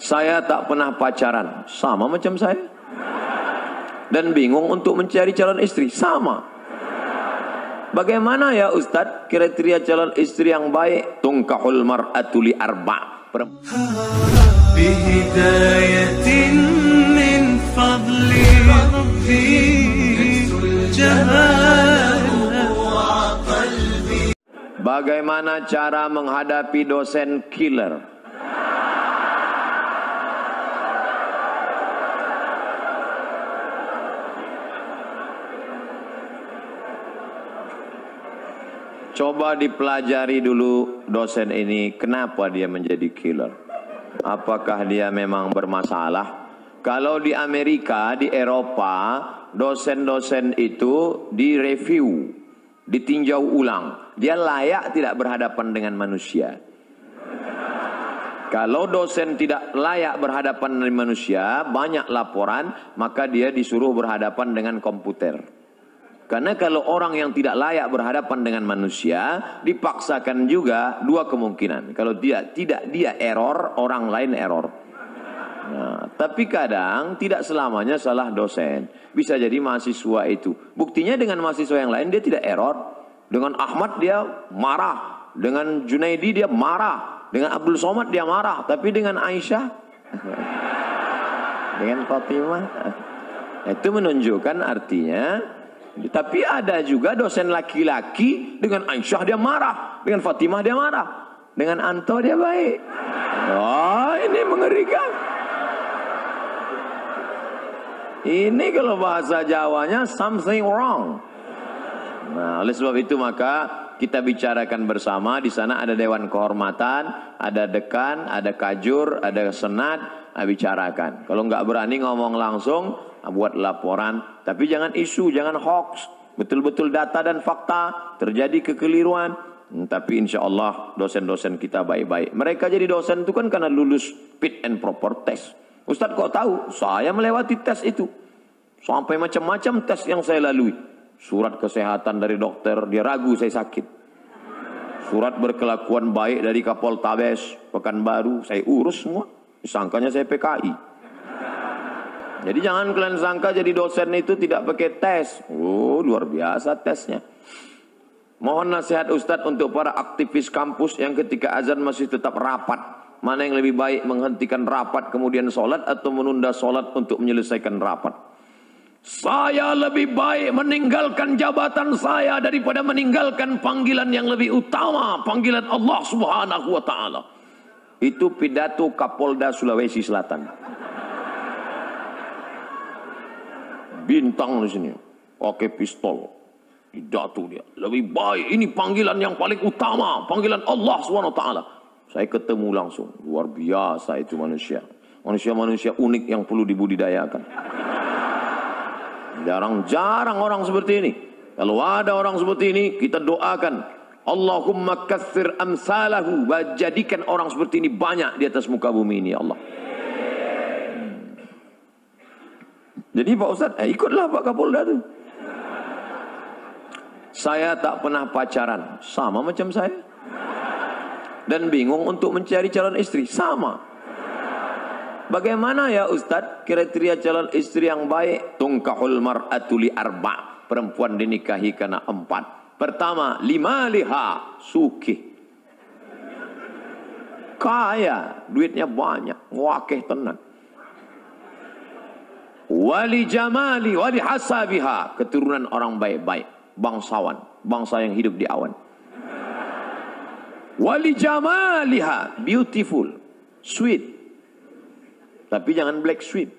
Saya tak pernah pacaran, sama macam saya. Dan bingung untuk mencari calon istri, sama. Bagaimana ya Ustadz kriteria calon istri yang baik? Tungkahul mar'atu li arba'. Bihidayatin min fadli Rabbi Bagaimana cara menghadapi dosen killer? Coba dipelajari dulu dosen ini, kenapa dia menjadi killer? Apakah dia memang bermasalah? Kalau di Amerika, di Eropa, dosen-dosen itu direview, ditinjau ulang. Dia layak tidak berhadapan dengan manusia. Kalau dosen tidak layak berhadapan dengan manusia, banyak laporan, maka dia disuruh berhadapan dengan komputer. Karena kalau orang yang tidak layak berhadapan dengan manusia, dipaksakan juga dua kemungkinan. Kalau tidak dia error, orang lain error. Nah, tapi kadang tidak selamanya salah dosen. Bisa jadi mahasiswa itu. Buktinya dengan mahasiswa yang lain dia tidak error. Dengan Ahmad dia marah. Dengan Junaidi dia marah. Dengan Abdul Somad dia marah. Tapi dengan Aisyah, dengan Fatimah, itu menunjukkan artinya. Tapi ada juga dosen laki-laki, dengan Aisyah dia marah, dengan Fatimah dia marah, dengan Anto dia baik. Wah, ini mengerikan. Ini kalau bahasa Jawanya something wrong. Nah, oleh sebab itu maka kita bicarakan bersama. Di sana ada dewan kehormatan, ada dekan, ada kajur, ada senat. Bicarakan. Kalau nggak berani ngomong langsung, buat laporan. Tapi jangan isu, jangan hoax. Betul-betul data dan fakta. Terjadi kekeliruan. Tapi insya Allah dosen-dosen kita baik-baik. Mereka jadi dosen itu kan karena lulus fit and proper test. Ustadz kok tahu? Saya melewati tes itu. Sampai macam-macam tes yang saya lalui. Surat kesehatan dari dokter, dia ragu saya sakit. Surat berkelakuan baik dari Kapoltabes Pekanbaru, saya urus semua. Disangkanya saya PKI. Jadi jangan kalian sangka jadi dosen itu tidak pakai tes. Oh, luar biasa tesnya. Mohon nasihat Ustadz untuk para aktivis kampus yang ketika azan masih tetap rapat. Mana yang lebih baik, menghentikan rapat kemudian sholat atau menunda sholat untuk menyelesaikan rapat? Saya lebih baik meninggalkan jabatan saya daripada meninggalkan panggilan yang lebih utama, panggilan Allah Subhanahu wa Ta'ala. Itu pidato Kapolda Sulawesi Selatan. Bintang di sini, pakai pistol, pidato dia. Lebih baik, ini panggilan yang paling utama, panggilan Allah Subhanahu wa Ta'ala. Saya ketemu langsung, luar biasa itu manusia. Manusia-manusia unik yang perlu dibudidayakan. Jarang-jarang orang seperti ini. Kalau ada orang seperti ini, kita doakan. Allahumma katsir amsalahu. Jadikan orang seperti ini banyak di atas muka bumi ini, ya Allah. Jadi Pak Ustadz, ikutlah Pak Kapolda itu. Saya tak pernah pacaran, sama macam saya. Dan bingung untuk mencari calon istri, sama. Bagaimana ya Ustadz kriteria calon istri yang baik? Tungkahul mar'atu li arba'. Perempuan dinikahi karena 4. Pertama, limaliha, sukih. Kaya, duitnya banyak, wakeh tenang. Wali jamali, wali hasabiha, keturunan orang baik-baik, bangsawan, bangsa yang hidup di awan. Wali jamaliha, beautiful, sweet. Tapi jangan black sweet.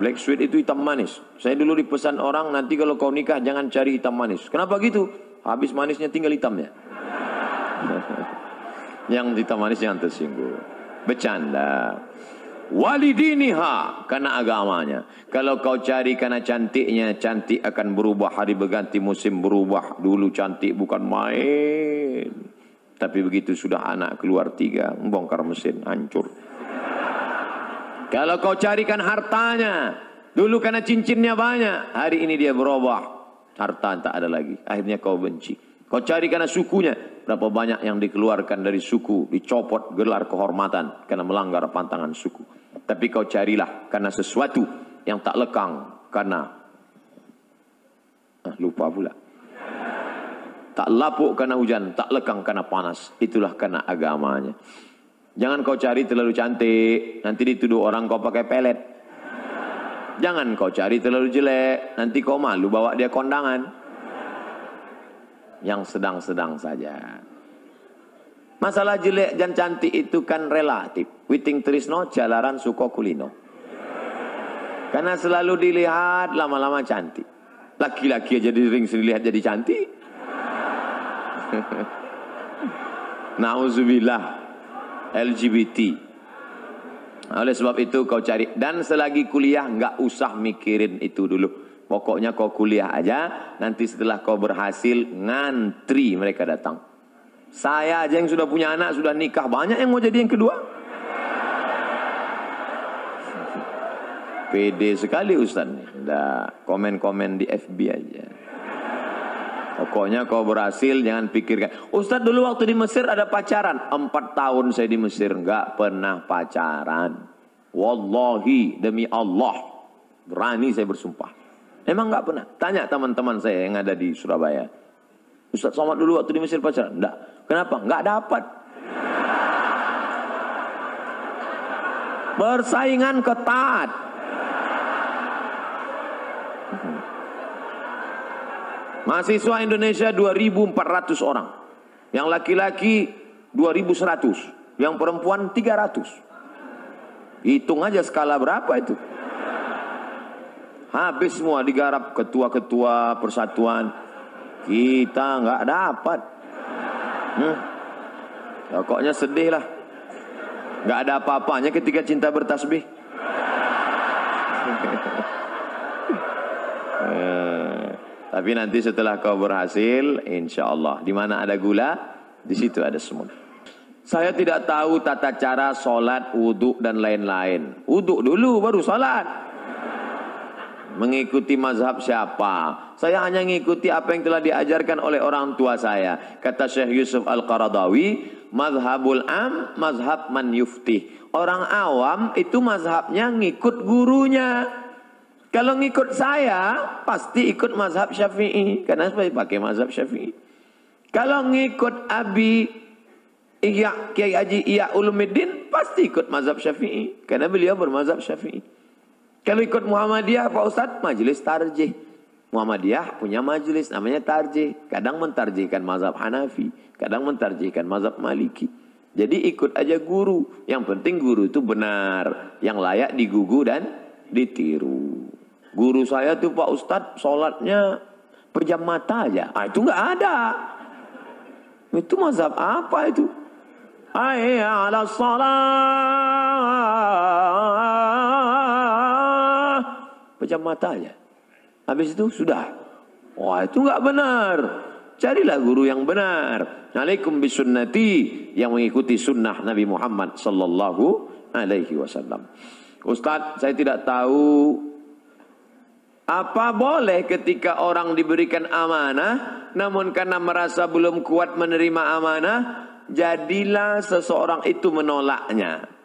Black sweet itu hitam manis. Saya dulu dipesan orang, nanti kalau kau nikah jangan cari hitam manis. Kenapa gitu? Habis manisnya tinggal hitamnya. Yang hitam manis jangan tersinggung. Bercanda. Walidiniha, karena agamanya. Kalau kau cari karena cantiknya, cantik akan berubah, hari berganti musim berubah. Dulu cantik bukan main. Tapi begitu sudah anak keluar 3, membongkar mesin, hancur. Kalau kau carikan hartanya, dulu karena cincinnya banyak, hari ini dia berubah, harta tak ada lagi, akhirnya kau benci. Kau cari karena sukunya. Berapa banyak yang dikeluarkan dari suku, dicopot gelar kehormatan karena melanggar pantangan suku. Tapi kau carilah karena sesuatu yang tak lekang karena lupa pula. Tak lapuk karena hujan, tak lekang karena panas. Itulah karena agamanya. Jangan kau cari terlalu cantik, nanti dituduh orang kau pakai pelet. Jangan kau cari terlalu jelek, nanti kau malu bawa dia kondangan. Yang sedang-sedang saja. Masalah jelek dan cantik itu kan relatif. Witing trisno jalaran suko kulino. Karena selalu dilihat lama-lama cantik. Laki-laki aja dilihat jadi cantik. Nauzubillah. LGBT. Oleh sebab itu kau cari. Dan selagi kuliah nggak usah mikirin itu dulu. Pokoknya kau kuliah aja. Nanti setelah kau berhasil ngantri mereka datang. Saya aja yang sudah punya anak, sudah nikah, banyak yang mau jadi yang kedua. Pede sekali Ustaz. Udah komen-komen di FB aja. Pokoknya kau berhasil, jangan pikirkan. Ustaz dulu waktu di Mesir ada pacaran. 4 tahun saya di Mesir, nggak pernah pacaran. Wallahi, demi Allah. Berani saya bersumpah. Emang nggak pernah. Tanya teman-teman saya yang ada di Surabaya. Ustaz Somad dulu waktu di Mesir pacaran? Enggak. Kenapa? Enggak dapat. Persaingan ketat. Mahasiswa Indonesia 2.400 orang. Yang laki-laki 2.100. Yang perempuan 300. Hitung aja skala berapa itu. Habis semua digarap ketua-ketua persatuan. Kita nggak dapat. Pokoknya sedih lah. Nggak ada apa-apanya ketika cinta bertasbih. Tapi nanti setelah kau berhasil, insya Allah, di mana ada gula, di situ ada semut. Saya tidak tahu tata cara sholat, wudhu dan lain-lain. Wudhu dulu baru sholat. Mengikuti mazhab siapa? Saya hanya mengikuti apa yang telah diajarkan oleh orang tua saya. Kata Syekh Yusuf Al-Qaradawi, mazhabul am, mazhab man yuftih. Orang awam itu mazhabnya ngikut gurunya. Kalau ngikut saya, pasti ikut mazhab Syafi'i. Karena saya pakai mazhab Syafi'i. Kalau ngikut Abi Kiai Haji Ihya Ulumuddin, pasti ikut mazhab Syafi'i. Karena beliau bermazhab Syafi'i. Kalau ikut Muhammadiyah Pak Ustadz, majelis tarjih. Muhammadiyah punya majelis namanya tarjih. Kadang mentarjihkan mazhab Hanafi, kadang mentarjihkan mazhab Maliki. Jadi ikut aja guru. Yang penting guru itu benar, yang layak digugu dan ditiru. Guru saya tuh Pak Ustadz sholatnya pejam mata aja. Itu nggak ada. Itu mazhab apa itu? Hayya 'alas shalah. Pejam mata aja. Habis itu sudah. Wah, itu nggak benar. Carilah guru yang benar. Alaikum bisunnati, yang mengikuti sunnah Nabi Muhammad sallallahu alaihi wasallam. Ustaz, saya tidak tahu apa boleh ketika orang diberikan amanah, namun karena merasa belum kuat menerima amanah, jadilah seseorang itu menolaknya.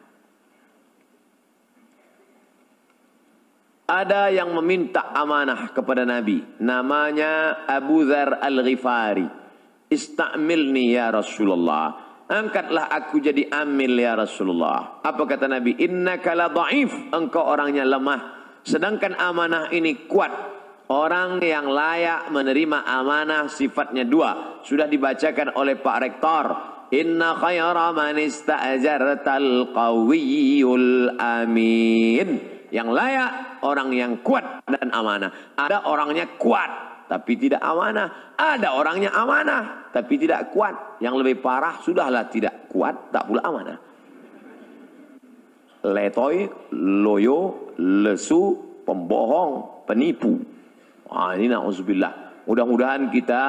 Ada yang meminta amanah kepada Nabi. Namanya Abu Dzar Al-Ghifari. Istamilni ya Rasulullah. Angkatlah aku jadi amil ya Rasulullah. Apa kata Nabi? Innaka la dha'if. Engkau orangnya lemah. Sedangkan amanah ini kuat. Orang yang layak menerima amanah sifatnya dua. Sudah dibacakan oleh Pak Rektor. Inna khaira man ista'jartal qawiyul amin. Yang layak orang yang kuat dan amanah. Ada orangnya kuat tapi tidak amanah. Ada orangnya amanah tapi tidak kuat. Yang lebih parah, sudahlah tidak kuat tak pula amanah. Letoy, loyo, lesu, pembohong, penipu. Ini na'udzubillah. Mudah-mudahan kita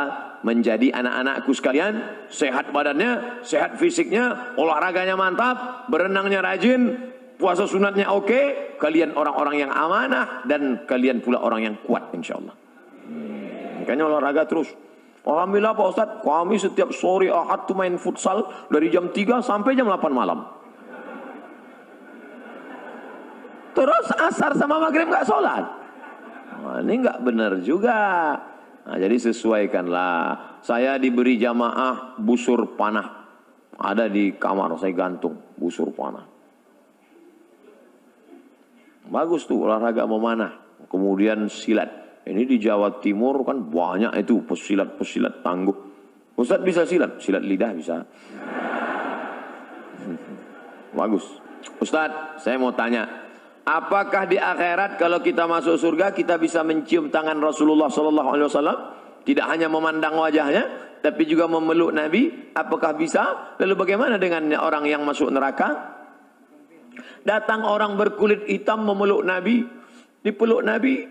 menjadi anak-anakku sekalian, sehat badannya, sehat fisiknya, olahraganya mantap, berenangnya rajin, puasa sunatnya oke, kalian orang-orang yang amanah dan kalian pula orang yang kuat insyaallah. Makanya olahraga terus. Alhamdulillah Pak Ustaz, kami setiap sore Ahad tuh main futsal dari jam 3 sampai jam 8 malam. Terus asar sama maghrib nggak sholat. Nah, ini nggak benar juga. Nah, jadi sesuaikanlah. Saya diberi jamaah busur panah. Ada di kamar saya gantung busur panah. Bagus tuh olahraga memanah. Kemudian silat. Ini di Jawa Timur kan banyak itu pesilat-pesilat tangguh. Ustaz bisa silat? Silat lidah bisa. Bagus. Ustaz, saya mau tanya. Apakah di akhirat kalau kita masuk surga kita bisa mencium tangan Rasulullah SAW? Tidak hanya memandang wajahnya, tapi juga memeluk Nabi. Apakah bisa? Lalu bagaimana dengan orang yang masuk neraka? Datang orang berkulit hitam memeluk Nabi, dipeluk Nabi.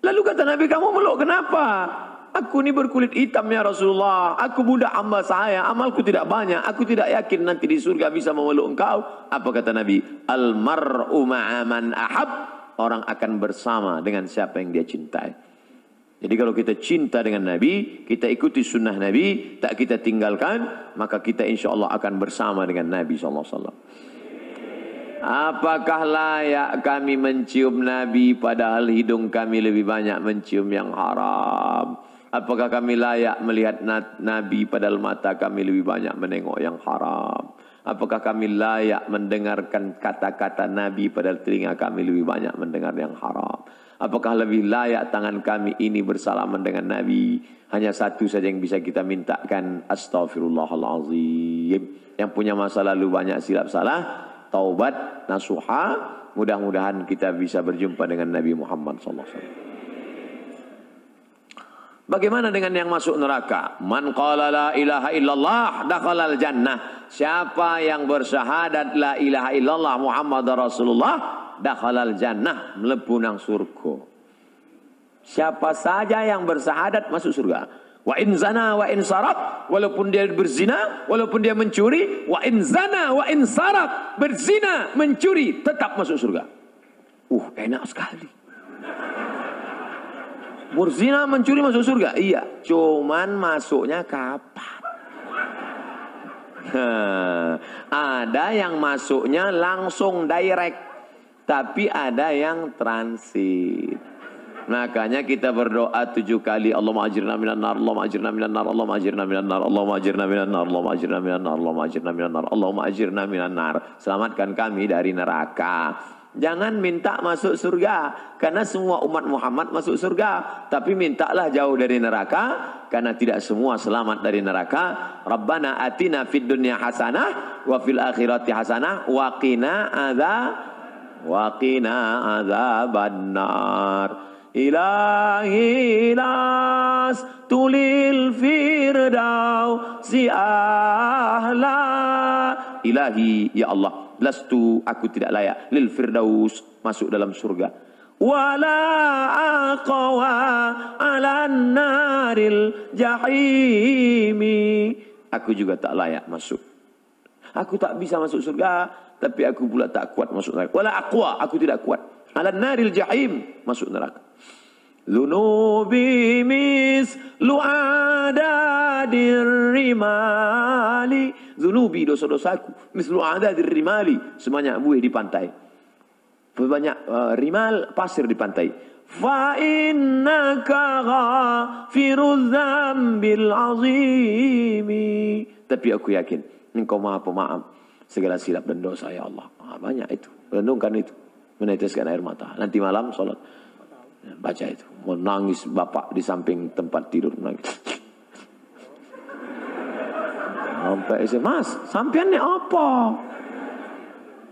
Lalu kata Nabi, kamu meluk kenapa? Aku ini berkulit hitam ya Rasulullah. Aku budak hamba saya. Amalku tidak banyak. Aku tidak yakin nanti di surga bisa memeluk engkau. Apa kata Nabi? Al-mar'u ma'aman ahab. Orang akan bersama dengan siapa yang dia cintai. Jadi kalau kita cinta dengan Nabi, kita ikuti sunnah Nabi, tak kita tinggalkan, maka kita insya Allah akan bersama dengan Nabi SAW. Apakah layak kami mencium Nabi padahal hidung kami lebih banyak mencium yang haram? Apakah kami layak melihat Nabi padahal mata kami lebih banyak menengok yang haram? Apakah kami layak mendengarkan kata-kata Nabi padahal telinga kami lebih banyak mendengar yang haram? Apakah lebih layak tangan kami ini bersalaman dengan Nabi? Hanya satu saja yang bisa kita mintakan, astaghfirullahalazim. Yang punya masa lalu banyak silap salah, taubat, nasuha, mudah-mudahan kita bisa berjumpa dengan Nabi Muhammad SAW. Bagaimana dengan yang masuk neraka? Man qala la ilaha illallah dakhalal jannah. Siapa yang bersyahadat la ilaha illallah Muhammad Rasulullah dakhalal jannah, mlebu nang surga. Siapa saja yang bersyahadat masuk surga. Wa in zana wa in sarak, walaupun dia berzina, walaupun dia mencuri, wa in zana wa in sarak, berzina, mencuri, tetap masuk surga. Enak sekali. Berzina, mencuri masuk surga? Iya, cuman masuknya kapan? Ada yang masuknya langsung direct, tapi ada yang transit. Makanya kita berdoa 7 kali, Allahumma ajirna minan nar, Allahumma ajirna minan nar, Allahumma ajirna minan nar, Allahumma ajirna minan nar, Allahumma ajirna minan nar, Allahumma ajirna minan nar, Allahumma ajirna minan nar. Selamatkan kami dari neraka. Jangan minta masuk surga, karena semua umat Muhammad masuk surga. Tapi mintalah jauh dari neraka, karena tidak semua selamat dari neraka. Rabbana atina fid dunya hasanah, wa fil akhirati hasanah, wa qina adzabannar. Ilahi las tulil firdausi ahla. Ilahi, ya Allah, lastu, aku tidak layak, lil firdaus, masuk dalam surga. Wala aqwa ala naril jahimi. Aku juga tak layak masuk. Aku tak bisa masuk surga, tapi aku pula tak kuat masuk neraka. Wala aqwa, aku tidak kuat. Ala naril jahim, masuk neraka. Lunubi mislu adadir rimali. Zunubi, dosa-dosaku, mislu adadir rimali, sebanyak buih di pantai. Banyak rimal, pasir di pantai. Fa innaka ghafiruz dzambil azimi. Tapi aku yakin Engkau Maha Pemaaf segala silap dan dosa, ya Allah. Banyak itu. Renungkan itu. Meneteskan air mata. Nanti malam sholat. Baca itu. Menangis bapak di samping tempat tidur. Menangis. Sampai Mas, sampean ni apa?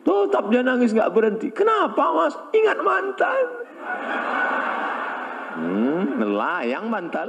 Tetap dia nangis nggak berhenti. Kenapa Mas? Ingat mantan. Melayang bantal.